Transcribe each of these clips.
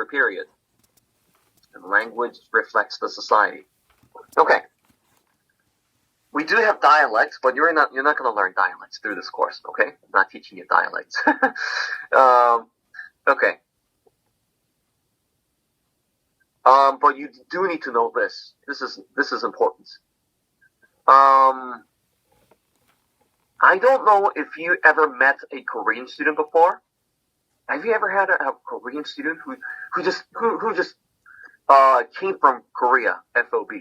period. And language reflects the society. Okay. We do have dialects, but you're not going to learn dialects through this course, okay? I'm not teaching you dialects. Okay. But you do need to know this. This is important. I don't know if you ever met a Korean student before. Have you ever had a Korean student who just came from Korea, FOB?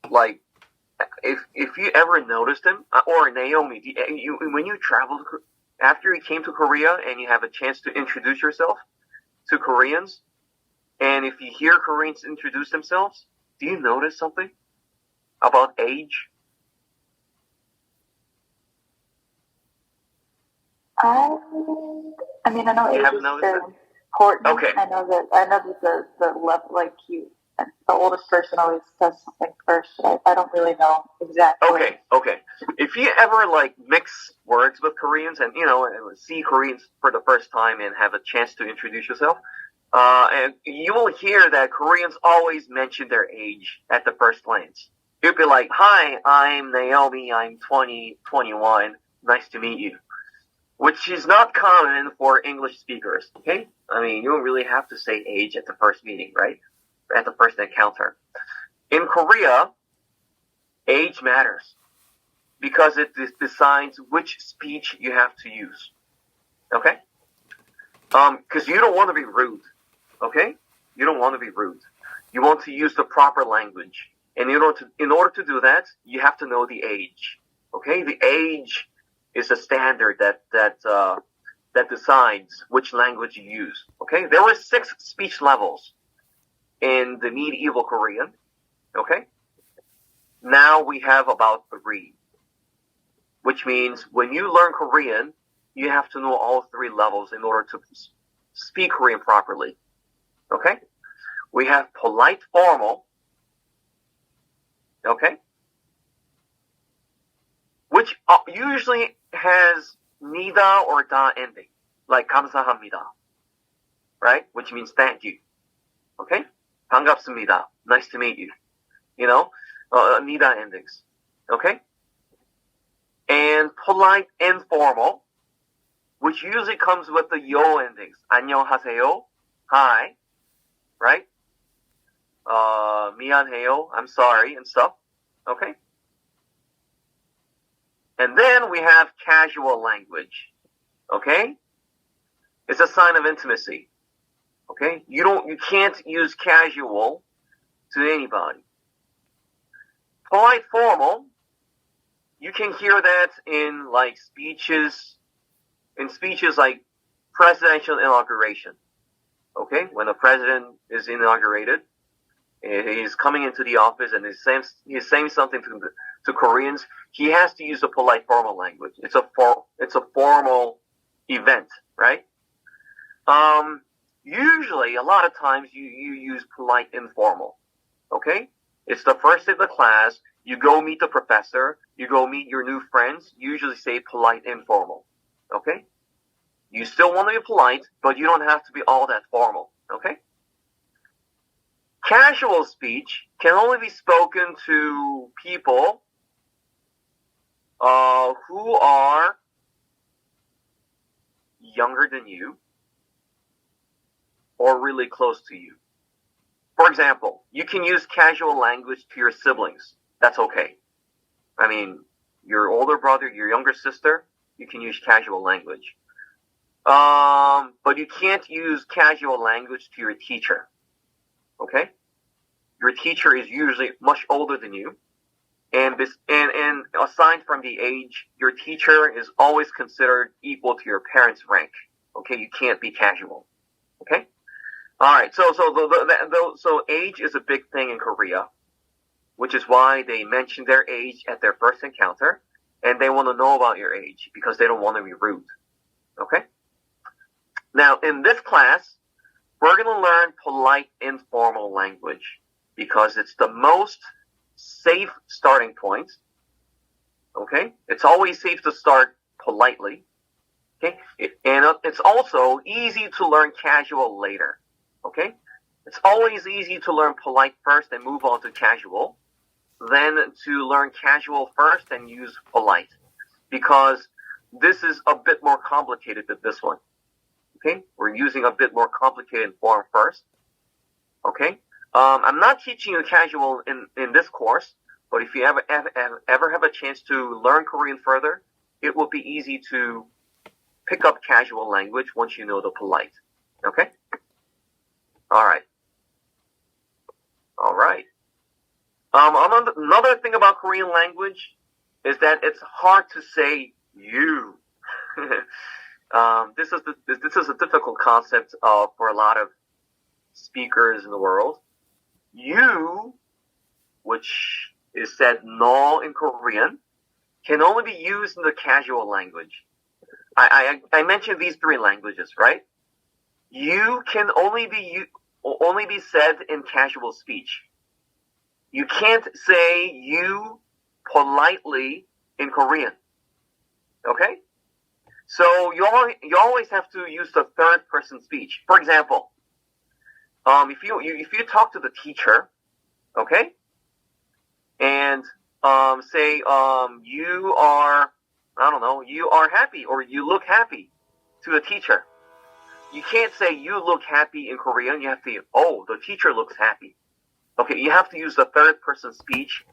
Like, if you ever noticed him, or Naomi, when you traveled after you came to Korea and you have a chance to introduce yourself to Koreans, and if you hear Koreans introduce themselves, do you notice something about age? I mean, I know age is very important. Okay. I know that the level, like the oldest person always says something first, but I don't really know exactly. Okay. If you ever mix words with Koreans and see Koreans for the first time and have a chance to introduce yourself, and you will hear that Koreans always mention their age at the first glance. You'll be like, "Hi, I'm Naomi. I'm 20, 21. Nice to meet you." Which is not common for English speakers. Okay, I mean, you don't really have to say age at the first meeting, right? At the first encounter. In Korea, age matters because it decides which speech you have to use. Okay? Because you don't want to be rude. Okay? You don't want to be rude. You want to use the proper language. And in order to do that, you have to know the age. Okay? The age is a standard that decides which language you use. Okay? There were 6 speech levels in the medieval Korean. Okay? Now we have about 3. Which means when you learn Korean, you have to know all 3 levels in order to speak Korean properly. Okay? We have polite formal. Okay? Which usually has nida or da ending. Like 감사합니다. Right? Which means thank you. Okay? 반갑습니다. Nice to meet you. Nida endings. Okay? And polite informal, which usually comes with the yo endings. 안녕하세요. Hi. Right? 미안해요. I'm sorry and stuff. Okay? And then we have casual language. Okay? It's a sign of intimacy. Okay? You can't use casual to anybody. Polite formal, you can hear that in speeches like presidential inauguration. Okay? When the president is inaugurated, he's coming into the office and he's saying something to Koreans, he has to use a polite formal language. It's a formal event, right? Usually, a lot of times you use polite informal. Okay? It's the first day of the class. You go meet the professor. You go meet your new friends. You usually say polite informal. Okay? You still want to be polite, but you don't have to be all that formal. Okay? Casual speech can only be spoken to people who are younger than you or really close to you. For example, you can use casual language to your siblings. That's okay. I mean, your older brother, your younger sister, you can use casual language. But you can't use casual language to your teacher. Okay? Your teacher is usually much older than you. And aside from the age, your teacher is always considered equal to your parents' rank. Okay? You can't be casual. Okay? Alright, so age is a big thing in Korea, which is why they mention their age at their first encounter, and they want to know about your age, because they don't want to be rude. Okay? Now, in this class, we're going to learn polite informal language, because it's the most safe starting point. Okay? It's always safe to start politely. Okay, and it's also easy to learn casual later. Okay, it's always easy to learn polite first and move on to casual, than to learn casual first and use polite, because this is a bit more complicated than this one. Okay, we're using a bit more complicated form first. Okay, I'm not teaching you casual in this course, but if you ever have a chance to learn Korean further, it will be easy to pick up casual language once you know the polite. Okay? All right. All right. Another thing about Korean language is that it's hard to say you. This is a difficult concept for a lot of speakers in the world. You, which is said no in Korean, can only be used in the casual language. I mentioned these three languages, right? You can only be said in casual speech. You can't say you politely in Korean. Okay? So you always have to use the third person speech. For example, if you talk to the teacher, okay, and say you are, I don't know, you are happy or you look happy to the teacher. You can't say you look happy in Korean. You have to, oh, the teacher looks happy. Okay, you have to use the third person speech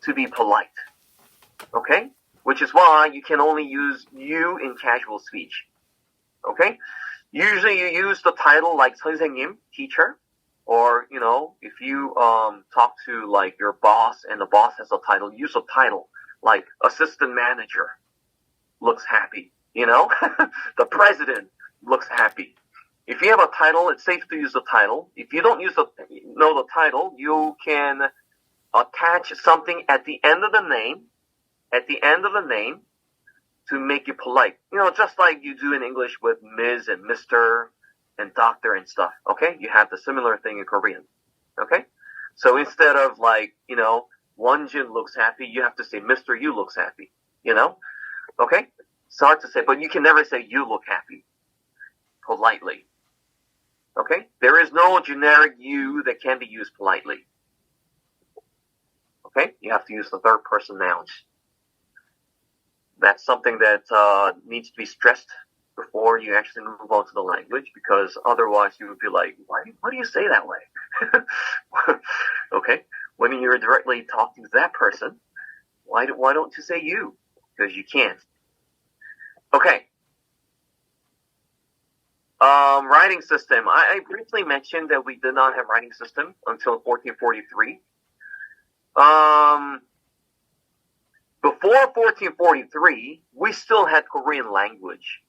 to be polite. Okay? Which is why you can only use you in casual speech. Okay? Usually you use the title like 선생님, teacher, or, you know, if you talk to like your boss and the boss has a title, use a title like assistant manager looks happy, you know? The president looks happy. If you have a title, it's safe to use the title. If you don't know the title, you can attach something at the end of the name, to make it polite. You know, just like you do in English with Ms. and Mr. and Doctor and stuff. Okay? You have the similar thing in Korean. Okay? So instead of like, you know, Wonjin looks happy, you have to say Mr. You looks happy. You know? Okay? It's hard to say, but you can never say you look happy politely. Okay? There is no generic you that can be used politely. Okay? You have to use the third person nouns. That's something that needs to be stressed before you actually move on to the language, because otherwise you would be like, why do you say that way? Okay? When you're directly talking to that person, why don't you say you? Because you can't. Okay. Writing system. I briefly mentioned that we did not have writing system until 1443. Before 1443, we still had Korean language,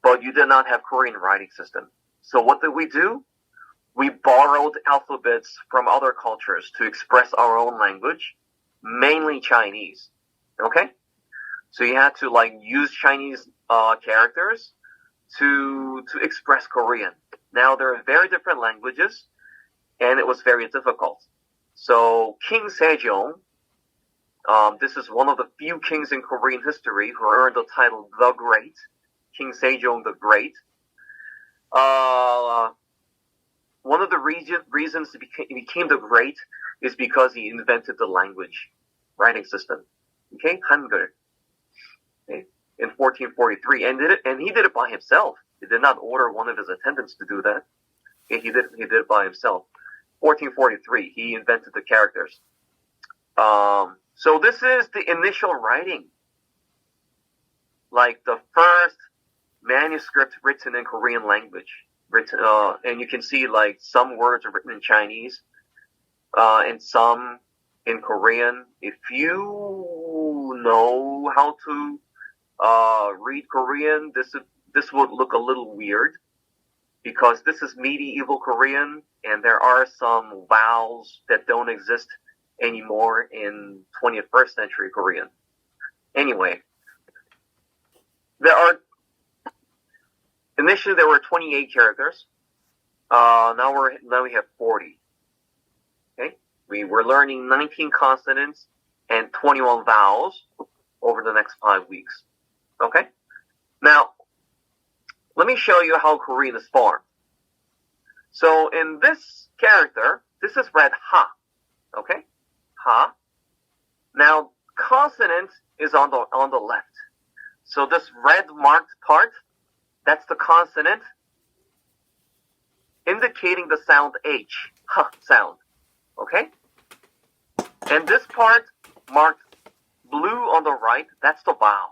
but you did not have Korean writing system. So what did we do? We borrowed alphabets from other cultures to express our own language, mainly Chinese. Okay? So you had to like use Chinese characters to express Korean. Now there are very different languages, and it was very difficult. So King Sejong, this is one of the few kings in Korean history who earned the title the Great, King Sejong the Great. One of the reasons he became the Great is because he invented the language writing system. Okay, Hangul. Okay, in 1443, and he did it by himself. He did not order one of his attendants to do that. Okay, he did it by himself. 1443, he invented the characters. So this is the initial writing, like the first manuscript written in Korean language. And you can see like some words are written in Chinese, and some in Korean. If you know how to read Korean, this would look a little weird, because this is medieval Korean, and there are some vowels that don't exist anymore in 21st century Korean. Anyway, initially there were 28 characters. Now we have 40. Okay, we were learning 19 consonants and 21 vowels over the next 5 weeks. Okay, Now, let me show you how Korean is formed. So in this character, this is read ha. Okay? Ha. Now, consonant is on the left. So this red marked part, that's the consonant, indicating the sound H. Ha sound. Okay? And this part marked blue on the right, that's the vowel.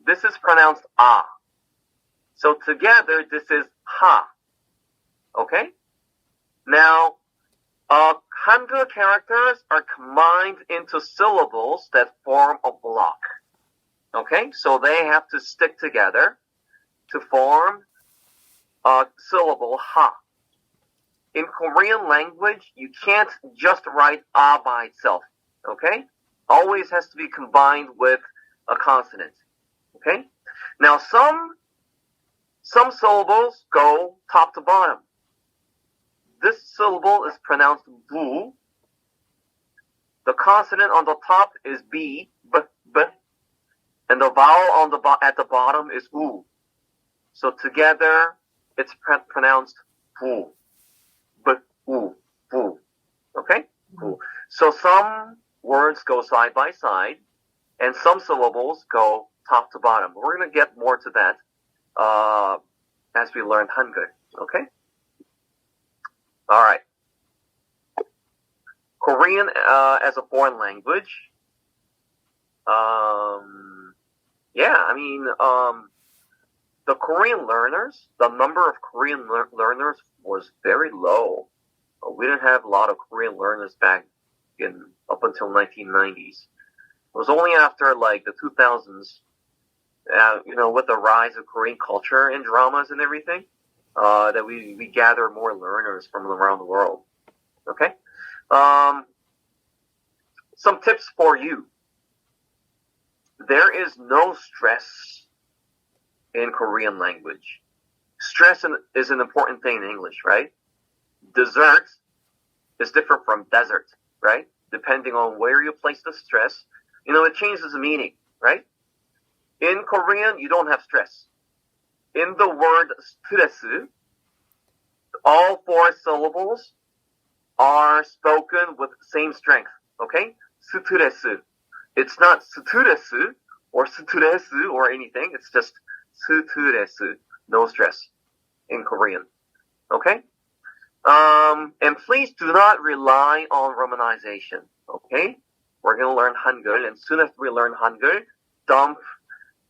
This is pronounced ah. So together, this is ha. Okay? Now, Hangul characters are combined into syllables that form a block. Okay? So they have to stick together to form a syllable ha. In Korean language, you can't just write ah by itself. Okay? Always has to be combined with a consonant. Okay? Now, some syllables go top to bottom. This syllable is pronounced bu. The consonant on the top is b, b, and the vowel at the bottom is u. So together, it's pronounced bu, b, u, bu. Okay? Bu. So some words go side by side, and some syllables go top to bottom. We're going to get more to that as we learn Hangul. Okay? All right. Korean as a foreign language. The Korean learners, the number of Korean learners was very low. We didn't have a lot of Korean learners back up until 1990s. It was only after like the 2000s, with the rise of Korean culture and dramas and everything, that we gather more learners from around the world. Okay? Some tips for you. There is no stress in Korean language. Stress is an important thing in English, right? Dessert is different from desert, right? Depending on where you place the stress, it changes the meaning, right? In Korean, you don't have stress. In the word 스트레스, all four syllables are spoken with the same strength, okay? 스트레스. It's not 스트레스 or 스트레스 or anything. It's just 스트레스. No stress in Korean, okay? And please do not rely on romanization, okay? We're going to learn Hangul, and soon after we learn Hangul, dump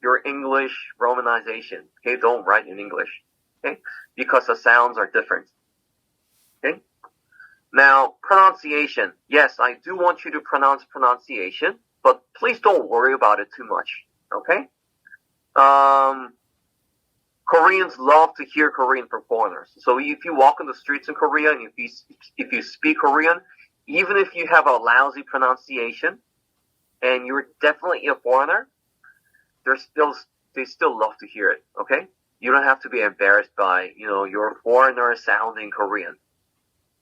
your English romanization, okay? Don't write in English, okay? Because the sounds are different, okay? Now, pronunciation. Yes, I do want you to pronounce pronunciation, but please don't worry about it too much, okay? Koreans love to hear Korean from foreigners. So if you walk on the streets in Korea and if you speak Korean, even if you have a lousy pronunciation and you're definitely a foreigner, they still love to hear it, okay? You don't have to be embarrassed by, your foreigner sounding Korean.